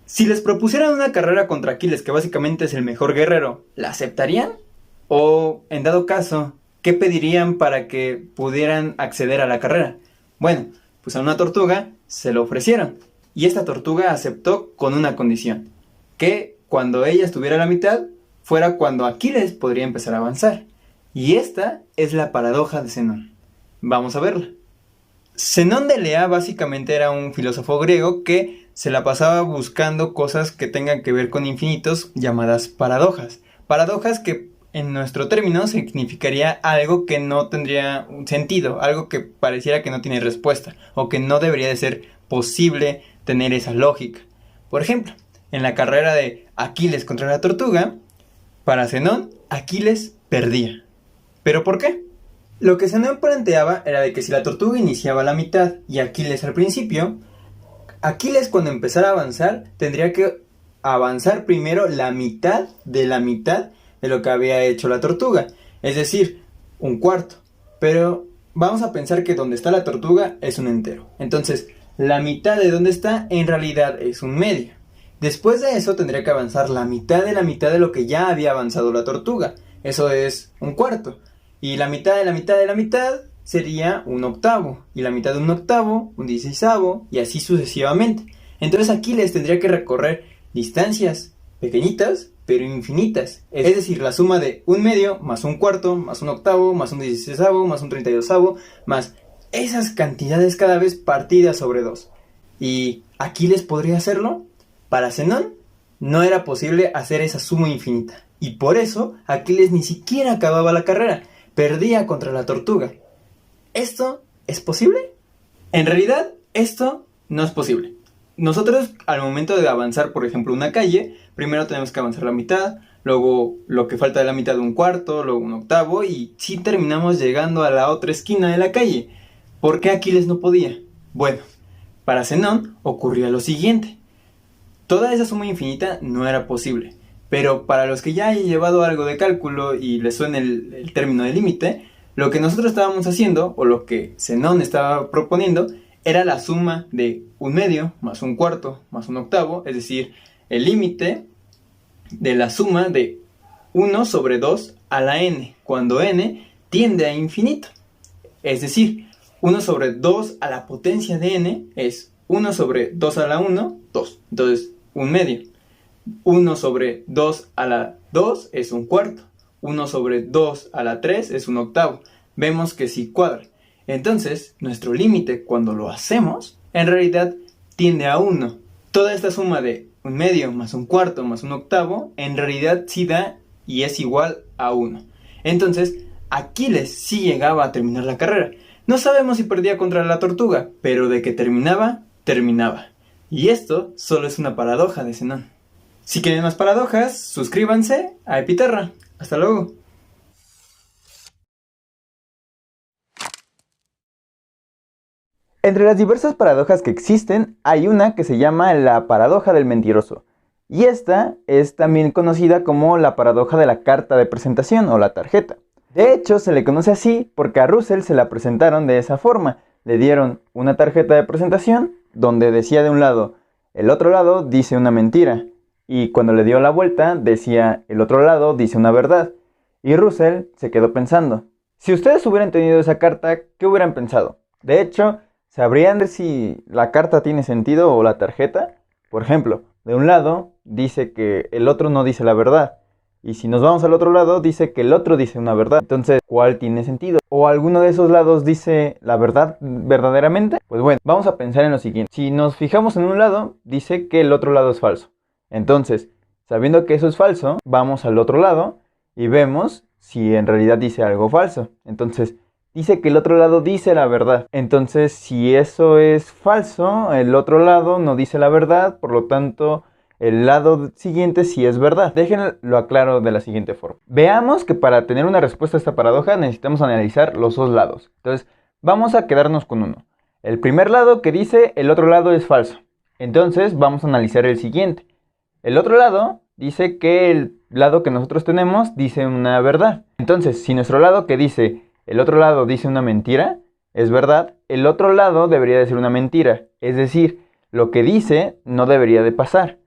Si les propusieran una carrera contra Aquiles, que básicamente es el mejor guerrero, ¿la aceptarían? O, en dado caso, ¿qué pedirían para que pudieran acceder a la carrera? Bueno, pues a una tortuga se lo ofrecieron, y esta tortuga aceptó con una condición, que cuando ella estuviera a la mitad, fuera cuando Aquiles podría empezar a avanzar. Y esta es la paradoja de Zenón. Vamos a verla. Zenón de Elea básicamente era un filósofo griego que se la pasaba buscando cosas que tengan que ver con infinitos, llamadas paradojas. Paradojas que en nuestro término significaría algo que no tendría un sentido, algo que pareciera que no tiene respuesta, o que no debería de ser posible tener esa lógica. Por ejemplo, en la carrera de Aquiles contra la tortuga, para Zenón, Aquiles perdía. ¿Pero por qué? Lo que Zenón planteaba era de que si la tortuga iniciaba a la mitad y Aquiles al principio, Aquiles cuando empezara a avanzar tendría que avanzar primero la mitad de lo que había hecho la tortuga, es decir, un cuarto. Pero vamos a pensar que donde está la tortuga es un entero, entonces la mitad de donde está en realidad es un medio. Después de eso tendría que avanzar la mitad de lo que ya había avanzado la tortuga, eso es un cuarto. Y la mitad de la mitad de la mitad sería un octavo. Y la mitad de un octavo, un 16avo, y así sucesivamente. Entonces Aquiles tendría que recorrer distancias pequeñitas, pero infinitas. Es decir, la suma de un medio, más un cuarto, más un octavo, más un 16avo, más un 32avo, más esas cantidades cada vez partidas sobre 2. ¿Y Aquiles podría hacerlo? Para Zenón no era posible hacer esa suma infinita. Y por eso Aquiles ni siquiera acababa la carrera. Perdía contra la tortuga. ¿Esto es posible? En realidad, esto no es posible. Nosotros, al momento de avanzar, por ejemplo, una calle, primero tenemos que avanzar la mitad, luego lo que falta de la mitad de un cuarto, luego un octavo, y sí terminamos llegando a la otra esquina de la calle. ¿Por qué Aquiles no podía? Bueno, para Zenón ocurría lo siguiente. Toda esa suma infinita no era posible. Pero para los que ya hayan llevado algo de cálculo y les suene el término de límite, lo que nosotros estábamos haciendo, o lo que Zenón estaba proponiendo, era la suma de un medio más un cuarto más un octavo, es decir, el límite de la suma de 1 sobre 2 a la n, cuando n tiende a infinito. Es decir, 1 sobre 2 a la potencia de n es 1 sobre 2 a la 1, 2. Entonces, un medio. 1 sobre 2 a la 2 es un cuarto. 1 sobre 2 a la 3 es un octavo. Vemos que sí cuadra. Entonces, nuestro límite cuando lo hacemos, en realidad tiende a 1. Toda esta suma de un medio más un cuarto más un octavo, en realidad sí da y es igual a 1. Entonces, Aquiles sí llegaba a terminar la carrera. No sabemos si perdía contra la tortuga, pero de que terminaba, terminaba. Y esto solo es una paradoja de Zenón. Si quieren más paradojas, suscríbanse a Epiterra. Hasta luego. Entre las diversas paradojas que existen, hay una que se llama la paradoja del mentiroso. Y esta es también conocida como la paradoja de la carta de presentación o la tarjeta. De hecho, se le conoce así porque a Russell se la presentaron de esa forma. Le dieron una tarjeta de presentación donde decía de un lado, el otro lado dice una mentira. Y cuando le dio la vuelta, decía, el otro lado dice una verdad. Y Russell se quedó pensando. Si ustedes hubieran tenido esa carta, ¿qué hubieran pensado? De hecho, ¿sabrían ver si la carta tiene sentido o la tarjeta? Por ejemplo, de un lado dice que el otro no dice la verdad. Y si nos vamos al otro lado, dice que el otro dice una verdad. Entonces, ¿cuál tiene sentido? ¿O alguno de esos lados dice la verdad verdaderamente? Pues bueno, vamos a pensar en lo siguiente. Si nos fijamos en un lado, dice que el otro lado es falso. Entonces, sabiendo que eso es falso, vamos al otro lado y vemos si en realidad dice algo falso. Entonces, dice que el otro lado dice la verdad. Entonces, si eso es falso, el otro lado no dice la verdad, por lo tanto, el lado siguiente sí es verdad. Déjenlo aclaro de la siguiente forma. Veamos que para tener una respuesta a esta paradoja necesitamos analizar los dos lados. Entonces, vamos a quedarnos con uno. El primer lado que dice el otro lado es falso. Entonces, vamos a analizar el siguiente. El otro lado dice que el lado que nosotros tenemos dice una verdad. Entonces, si nuestro lado que dice el otro lado dice una mentira, es verdad, el otro lado debería decir una mentira. Es decir, lo que dice no debería de pasar.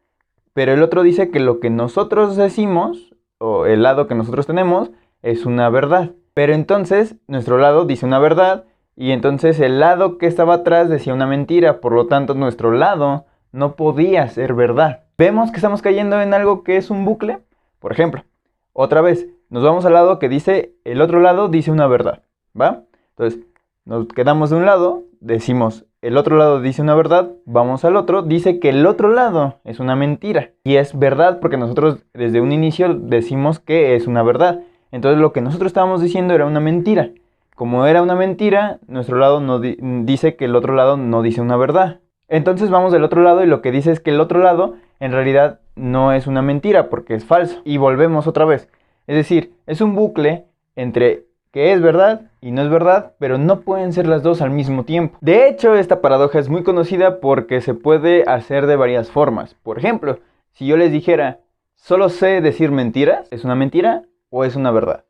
pero el otro dice que lo que nosotros decimos, o el lado que nosotros tenemos, es una verdad. Pero entonces nuestro lado dice una verdad, y entonces el lado que estaba atrás decía una mentira, por lo tanto nuestro lado no podía ser verdad. ¿Vemos que estamos cayendo en algo que es un bucle? Por ejemplo, otra vez, nos vamos al lado que dice, el otro lado dice una verdad, ¿va? Entonces, nos quedamos de un lado, decimos, el otro lado dice una verdad, vamos al otro, dice que el otro lado es una mentira. Y es verdad porque nosotros desde un inicio decimos que es una verdad. Entonces lo que nosotros estábamos diciendo era una mentira. Como era una mentira, nuestro lado no dice que el otro lado no dice una verdad. Entonces vamos del otro lado y lo que dice es que el otro lado en realidad no es una mentira porque es falso. Y volvemos otra vez. Es decir, es un bucle entre que es verdad y no es verdad, pero no pueden ser las dos al mismo tiempo. De hecho, esta paradoja es muy conocida porque se puede hacer de varias formas. Por ejemplo, si yo les dijera, solo sé decir mentiras, ¿es una mentira o es una verdad?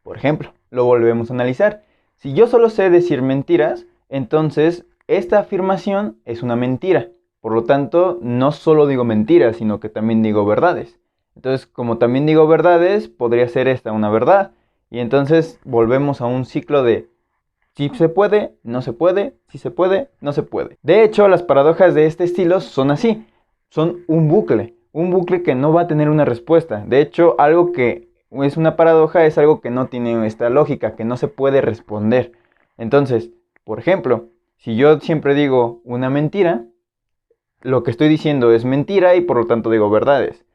Por ejemplo, lo volvemos a analizar. Si yo solo sé decir mentiras, entonces esta afirmación es una mentira. Por lo tanto, no solo digo mentiras, sino que también digo verdades. Entonces, como también digo verdades, podría ser esta una verdad. Y entonces volvemos a un ciclo de si se puede, no se puede, si se puede, no se puede. De hecho, las paradojas de este estilo son así. Son un bucle que no va a tener una respuesta. De hecho, algo que es una paradoja es algo que no tiene esta lógica, que no se puede responder. Entonces, por ejemplo, si yo siempre digo una mentira, lo que estoy diciendo es mentira y por lo tanto digo verdades.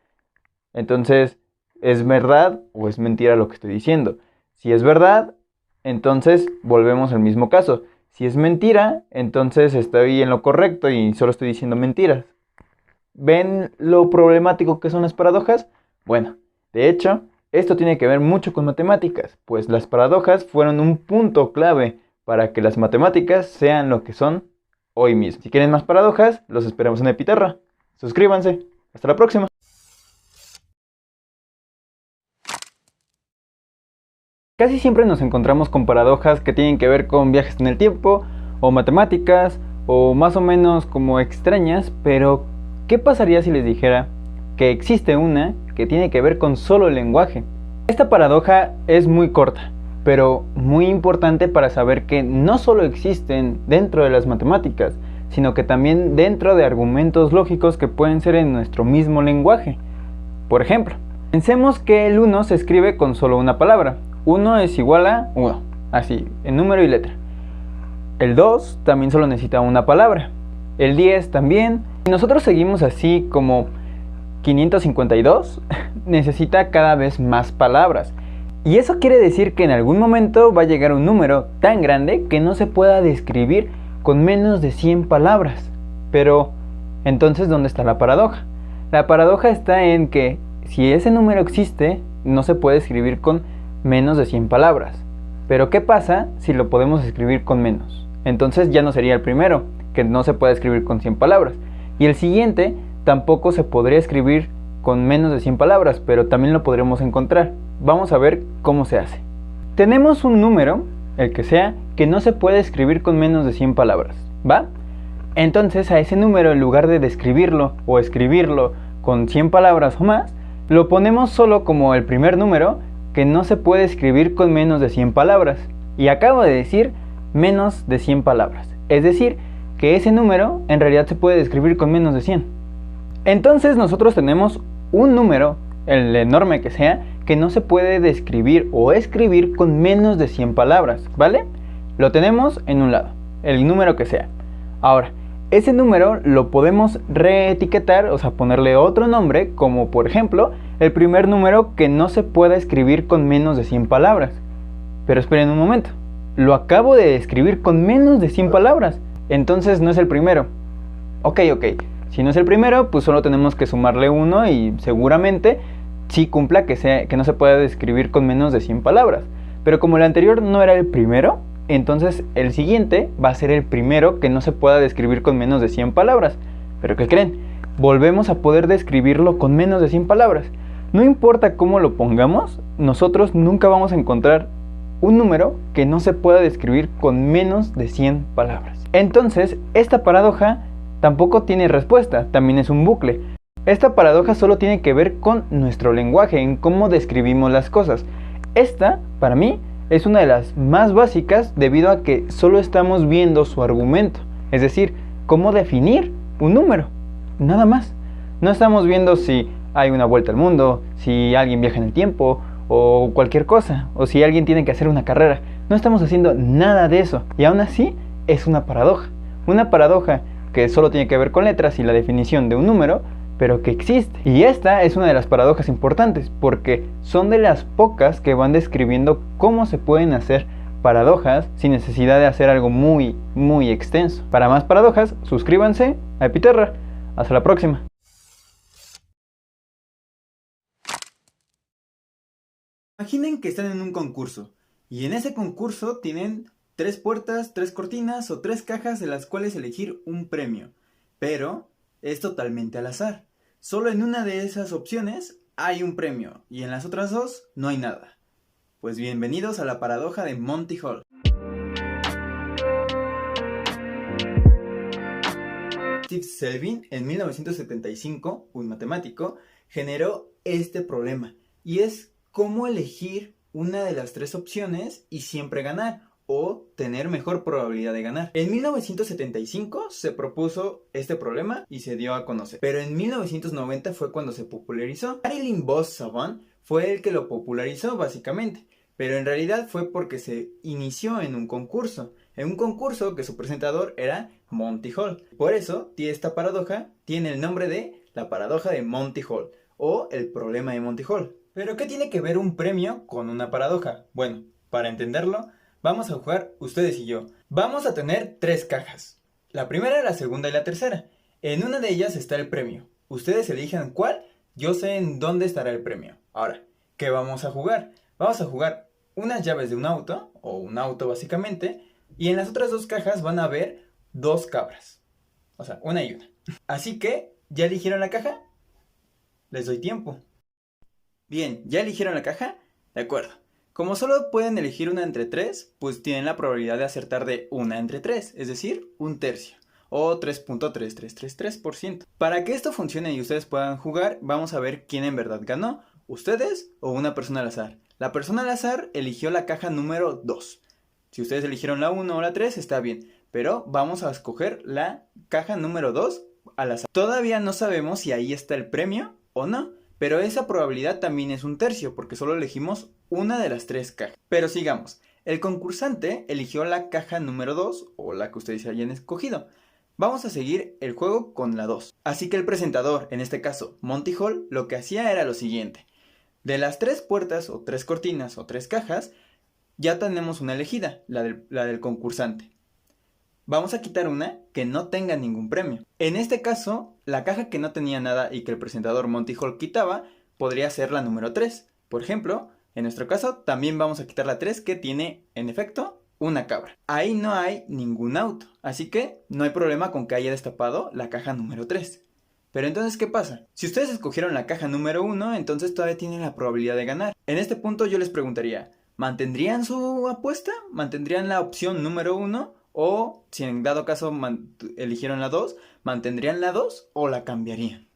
Entonces, ¿es verdad o es mentira lo que estoy diciendo? Si es verdad, entonces volvemos al mismo caso. Si es mentira, entonces estoy en lo correcto y solo estoy diciendo mentiras. ¿Ven lo problemático que son las paradojas? Bueno, de hecho, esto tiene que ver mucho con matemáticas, pues las paradojas fueron un punto clave para que las matemáticas sean lo que son hoy mismo. Si quieren más paradojas, los esperamos en Epiterra. Suscríbanse. Hasta la próxima. Casi siempre nos encontramos con paradojas que tienen que ver con viajes en el tiempo, o matemáticas, o más o menos como extrañas, pero ¿qué pasaría si les dijera que existe una que tiene que ver con solo el lenguaje? Esta paradoja es muy corta, pero muy importante para saber que no solo existen dentro de las matemáticas, sino que también dentro de argumentos lógicos que pueden ser en nuestro mismo lenguaje. Por ejemplo, pensemos que el 1 se escribe con solo una palabra. 1 es igual a 1, así, en número y letra. El 2 también solo necesita una palabra. El 10 también. Si nosotros seguimos así como 552, necesita cada vez más palabras. Y eso quiere decir que en algún momento va a llegar un número tan grande que no se pueda describir con menos de 100 palabras. Pero, entonces, ¿dónde está la paradoja? La paradoja está en que si ese número existe, no se puede escribir con menos de 100 palabras. Pero ¿qué pasa si lo podemos escribir con menos? Entonces ya no sería el primero, que no se puede escribir con 100 palabras. Y el siguiente tampoco se podría escribir con menos de 100 palabras, pero también lo podremos encontrar. Vamos a ver cómo se hace. Tenemos un número, el que sea, que no se puede escribir con menos de 100 palabras, ¿va? Entonces a ese número, en lugar de describirlo o escribirlo con 100 palabras o más, lo ponemos solo como el primer número que no se puede escribir con menos de 100 palabras. Y acabo de decir menos de 100 palabras. Es decir, que ese número en realidad se puede escribir con menos de 100. Entonces nosotros tenemos un número, el enorme que sea, que no se puede describir o escribir con menos de 100 palabras, ¿vale? Lo tenemos en un lado, el número que sea. Ahora, ese número lo podemos reetiquetar, o sea, ponerle otro nombre, como por ejemplo, el primer número que no se pueda escribir con menos de 100 palabras. Pero esperen un momento, lo acabo de escribir con menos de 100 palabras, entonces no es el primero. Ok, si no es el primero, pues solo tenemos que sumarle uno y seguramente sí cumpla que no se pueda describir con menos de 100 palabras. Pero como el anterior no era el primero, entonces el siguiente va a ser el primero que no se pueda describir con menos de 100 palabras. ¿Pero qué creen? Volvemos a poder describirlo con menos de 100 palabras. No importa cómo lo pongamos, nosotros nunca vamos a encontrar un número que no se pueda describir con menos de 100 palabras. Entonces, esta paradoja tampoco tiene respuesta, también es un bucle. Esta paradoja solo tiene que ver con nuestro lenguaje, en cómo describimos las cosas. Esta, para mí, es una de las más básicas debido a que solo estamos viendo su argumento, es decir, cómo definir un número, nada más. No estamos viendo si hay una vuelta al mundo, si alguien viaja en el tiempo o cualquier cosa, o si alguien tiene que hacer una carrera. No estamos haciendo nada de eso y aún así es una paradoja. Una paradoja que solo tiene que ver con letras y la definición de un número, pero que existe. Y esta es una de las paradojas importantes porque son de las pocas que van describiendo cómo se pueden hacer paradojas sin necesidad de hacer algo muy extenso. Para más paradojas, suscríbanse a Epiterra. Hasta la próxima. Imaginen que están en un concurso y en ese concurso tienen 3 puertas, 3 cortinas o 3 cajas de las cuales elegir un premio, pero es totalmente al azar. Solo en una de esas opciones hay un premio y en las otras 2 no hay nada. Pues bienvenidos a la paradoja de Monty Hall. Steve Selvin, en 1975, un matemático, generó este problema y es cómo elegir una de las 3 opciones y siempre ganar o tener mejor probabilidad de ganar. En 1975 se propuso este problema y se dio a conocer, pero en 1990 fue cuando se popularizó. Marilyn Bos-Savant fue el que lo popularizó básicamente, pero en realidad fue porque se inició en un concurso que su presentador era Monty Hall. Por eso, esta paradoja tiene el nombre de la paradoja de Monty Hall o el problema de Monty Hall. ¿Pero qué tiene que ver un premio con una paradoja? Bueno, para entenderlo, vamos a jugar ustedes y yo. Vamos a tener 3 cajas. La primera, la segunda y la tercera. En una de ellas está el premio. Ustedes elijan cuál, yo sé en dónde estará el premio. Ahora, ¿qué vamos a jugar? Vamos a jugar unas llaves de un auto, o un auto básicamente, y en las otras 2 cajas van a haber 2 cabras. O sea, una y una. Así que, ¿ya eligieron la caja? Les doy tiempo. Bien, ¿ya eligieron la caja? De acuerdo. Como solo pueden elegir una entre 3, pues tienen la probabilidad de acertar de una entre 3, es decir, un tercio, o 3.3333%. Para que esto funcione y ustedes puedan jugar, vamos a ver quién en verdad ganó, ustedes o una persona al azar. La persona al azar eligió la caja número 2. Si ustedes eligieron la 1 o la 3, está bien, pero vamos a escoger la caja número 2 al azar. Todavía no sabemos si ahí está el premio o no, pero esa probabilidad también es un tercio, porque solo elegimos una de las 3 cajas. Pero sigamos, el concursante eligió la caja número 2, o la que ustedes hayan escogido. Vamos a seguir el juego con la 2. Así que el presentador, en este caso Monty Hall, lo que hacía era lo siguiente. De las 3 puertas, o 3 cortinas, o 3 cajas, ya tenemos una elegida, la del concursante. Vamos a quitar una que no tenga ningún premio. En este caso, la caja que no tenía nada y que el presentador Monty Hall quitaba, podría ser la número 3. Por ejemplo, en nuestro caso, también vamos a quitar la 3 que tiene, en efecto, una cabra. Ahí no hay ningún auto, así que no hay problema con que haya destapado la caja número 3. Pero entonces, ¿qué pasa? Si ustedes escogieron la caja número 1, entonces todavía tienen la probabilidad de ganar. En este punto yo les preguntaría, ¿mantendrían su apuesta? ¿Mantendrían la opción número 1? O, si en dado caso eligieron la 2, ¿mantendrían la 2 o la cambiarían?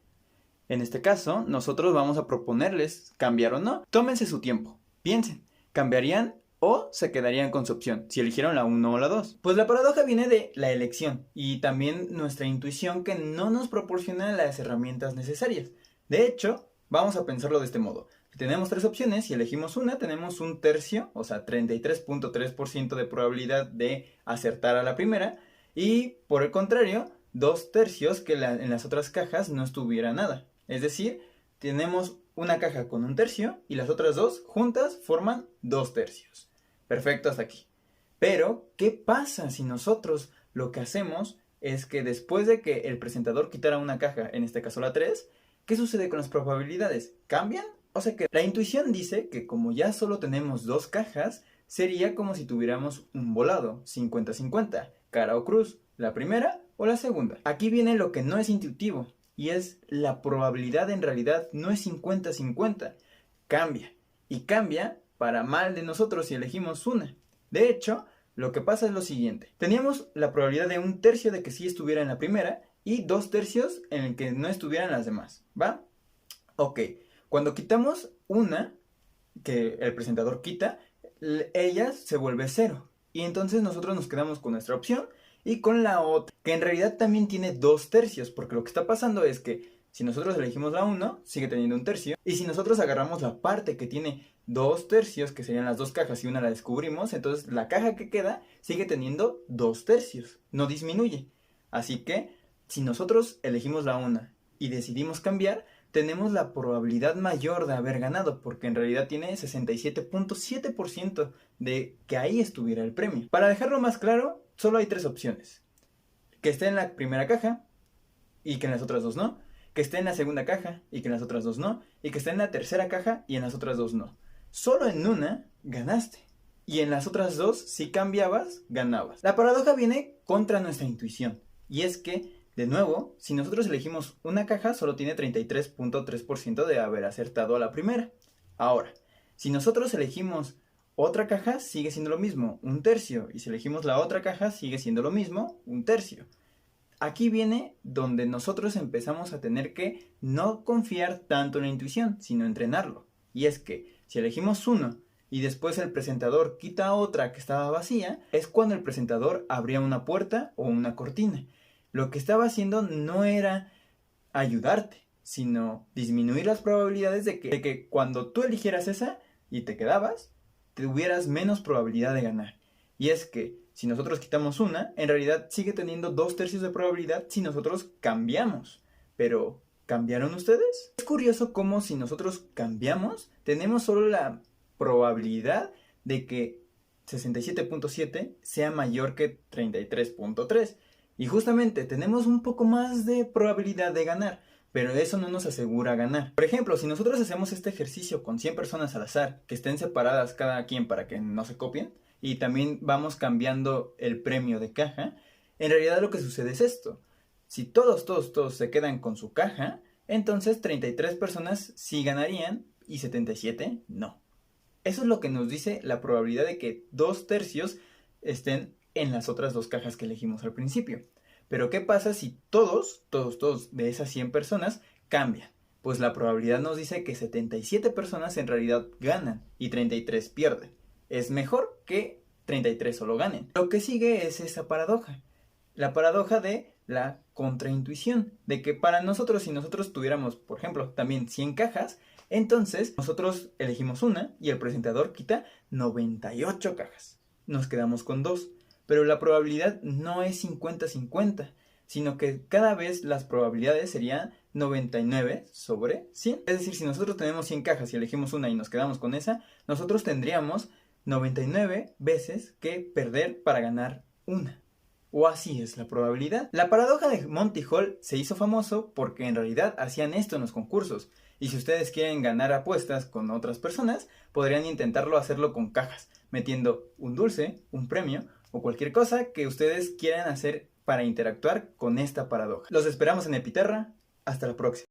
En este caso, nosotros vamos a proponerles cambiar o no. Tómense su tiempo, piensen, ¿cambiarían o se quedarían con su opción si eligieron la 1 o la 2? Pues la paradoja viene de la elección y también nuestra intuición que no nos proporciona las herramientas necesarias. De hecho, vamos a pensarlo de este modo. Si tenemos 3 opciones y elegimos una, tenemos un tercio, o sea, 33.3% de probabilidad de acertar a la primera. Y por el contrario, 2 tercios que en las otras cajas no estuviera nada. Es decir, tenemos una caja con un tercio y las otras 2 juntas forman 2 tercios. Perfecto hasta aquí. Pero, ¿qué pasa si nosotros lo que hacemos es que después de que el presentador quitara una caja, en este caso la 3, ¿qué sucede con las probabilidades? ¿Cambian? O sea que la intuición dice que como ya solo tenemos 2 cajas, sería como si tuviéramos un volado, 50-50, cara o cruz, la primera o la segunda. Aquí viene lo que no es intuitivo, y es la probabilidad en realidad no es 50-50, cambia, y cambia para mal de nosotros si elegimos una. De hecho, lo que pasa es lo siguiente, teníamos la probabilidad de un tercio de que sí estuviera en la primera y 2 tercios en el que no estuvieran las demás, ¿va? Ok, cuando quitamos una, que el presentador quita, ella se vuelve 0. Y entonces nosotros nos quedamos con nuestra opción y con la otra, que en realidad también tiene 2 tercios, porque lo que está pasando es que si nosotros elegimos la 1, sigue teniendo 1 tercio. Y si nosotros agarramos la parte que tiene 2 tercios, que serían las 2 cajas y una la descubrimos, entonces la caja que queda sigue teniendo 2 tercios, no disminuye. Así que si nosotros elegimos la 1 y decidimos cambiar, tenemos la probabilidad mayor de haber ganado, porque en realidad tiene 67.7% de que ahí estuviera el premio. Para dejarlo más claro, solo hay 3 opciones: que esté en la primera caja y que en las otras 2 no, que esté en la segunda caja y que en las otras 2 no, y que esté en la tercera caja y en las otras 2 no. Solo en una ganaste, y en las otras 2, si cambiabas, ganabas. La paradoja viene contra nuestra intuición, y es que, de nuevo, si nosotros elegimos una caja, solo tiene 33.3% de haber acertado a la primera. Ahora, si nosotros elegimos otra caja, sigue siendo lo mismo, 1 tercio, y si elegimos la otra caja, sigue siendo lo mismo, 1 tercio. Aquí viene donde nosotros empezamos a tener que no confiar tanto en la intuición, sino entrenarlo. Y es que si elegimos uno y después el presentador quita otra que estaba vacía, es cuando el presentador abría una puerta o una cortina. Lo que estaba haciendo no era ayudarte, sino disminuir las probabilidades de que cuando tú eligieras esa y te quedabas, tuvieras menos probabilidad de ganar. Y es que si nosotros quitamos una, en realidad sigue teniendo 2 tercios de probabilidad si nosotros cambiamos. Pero, ¿cambiaron ustedes? Es curioso cómo si nosotros cambiamos, tenemos solo la probabilidad de que 67.7 sea mayor que 33.3. Y justamente tenemos un poco más de probabilidad de ganar, pero eso no nos asegura ganar. Por ejemplo, si nosotros hacemos este ejercicio con 100 personas al azar, que estén separadas cada quien para que no se copien, y también vamos cambiando el premio de caja, en realidad lo que sucede es esto: si todos se quedan con su caja, entonces 33 personas sí ganarían y 77 no. Eso es lo que nos dice la probabilidad de que 2 tercios estén en las otras 2 cajas que elegimos al principio. Pero ¿qué pasa si todos de esas 100 personas cambian? Pues la probabilidad nos dice que 77 personas en realidad ganan y 33 pierden. Es mejor que 33 solo ganen. Lo que sigue es esa paradoja. La paradoja de la contraintuición. De que para nosotros, si nosotros tuviéramos, por ejemplo, también 100 cajas, entonces nosotros elegimos una y el presentador quita 98 cajas. Nos quedamos con 2. Pero la probabilidad no es 50-50, sino que cada vez las probabilidades serían 99 sobre 100. Es decir, si nosotros tenemos 100 cajas y elegimos una y nos quedamos con esa, nosotros tendríamos 99 veces que perder para ganar una. O así es la probabilidad. La paradoja de Monty Hall se hizo famoso porque en realidad hacían esto en los concursos. Y si ustedes quieren ganar apuestas con otras personas, podrían intentarlo hacerlo con cajas, metiendo un dulce, un premio o cualquier cosa que ustedes quieran hacer para interactuar con esta paradoja. Los esperamos en Epiterra. Hasta la próxima.